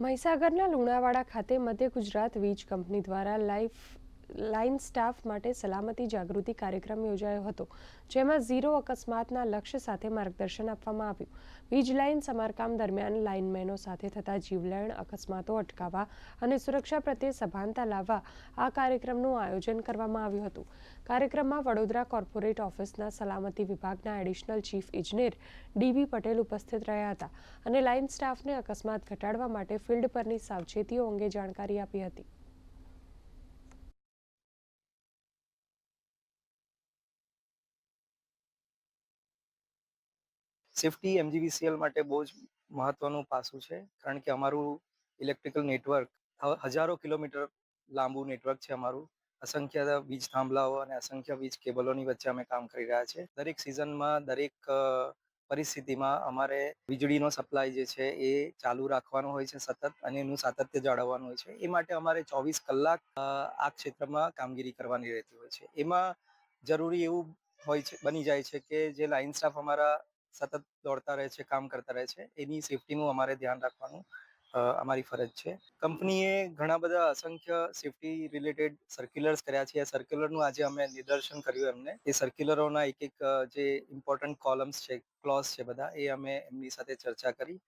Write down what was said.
મહીસાગરના લુણાવાડા ખાતે મધ્ય ગુજરાત વીજ કંપની દ્વારા લાઇન સ્ટાફ માટે સલામતી જાગૃતિ કાર્યક્રમ યોજાયો હતો, જેમાં ઝીરો અકસ્માતના લક્ષ્ય સાથે માર્ગદર્શન આપવામાં આવ્યું. વીજ લાઇન સમારકામ દરમિયાન લાઇનમેનો સાથે થતા જીવલેણ અકસ્માતો અટકાવવા અને સુરક્ષા પ્રત્યે સભાનતા લાવવા આ કાર્યક્રમનું આયોજન કરવામાં આવ્યું હતું. કાર્યક્રમમાં વડોદરા કોર્પોરેટ ઓફિસના સલામતી વિભાગના એડિશનલ ચીફ ઇજનેર ડીબી પટેલ ઉપસ્થિત રહ્યા હતા અને લાઇન સ્ટાફને અકસ્માત ઘટાડવા માટે ફિલ્ડ પરની સાવચેતીઓ અંગે જાણકારી આપી હતી. સેફટી એમજીવીસીએલ માટે બહુ જ મહત્વનું પાસું છે, કારણ કે અમારું ઇલેક્ટ્રિકલ નેટવર્ક હજારો કિલોમીટર લાંબુ નેટવર્ક છે. અમારું અસંખ્ય વીજ થાંભલાઓ અને અસંખ્ય વીજ કેબલોની વચ્ચે અમે કામ કરી રહ્યા છે. દરેક સિઝનમાં, દરેક પરિસ્થિતિમાં અમારે વીજળીનો સપ્લાય જે છે એ ચાલુ રાખવાનો હોય છે સતત, અને એનું સાતત્ય જાળવવાનું હોય છે. એ માટે અમારે 24 કલાક આ ક્ષેત્રમાં કામગીરી કરવાની રહેતી હોય છે. એમાં જરૂરી એવું હોય છે, બની જાય છે કે જે લાઇન સ્ટાફ અમારા સતત દોડતા રહે છે, કામ કરતા રહે છે, એની સેફટીનું અમારે ધ્યાન રાખવાનું અમારી ફરજ છે. કંપનીએ ઘણા બધા અસંખ્ય સેફટી રિલેટેડ સર્ક્યુલર્સ કર્યા છે. આ સર્ક્યુલરનું આજે અમે નિદર્શન કર્યું એમને. એ સર્ક્યુલરોના એક એક જે ઇમ્પોર્ટન્ટ કોલમ્સ છે, ક્લોઝ છે બધા, એ અમે એમની સાથે ચર્ચા કરી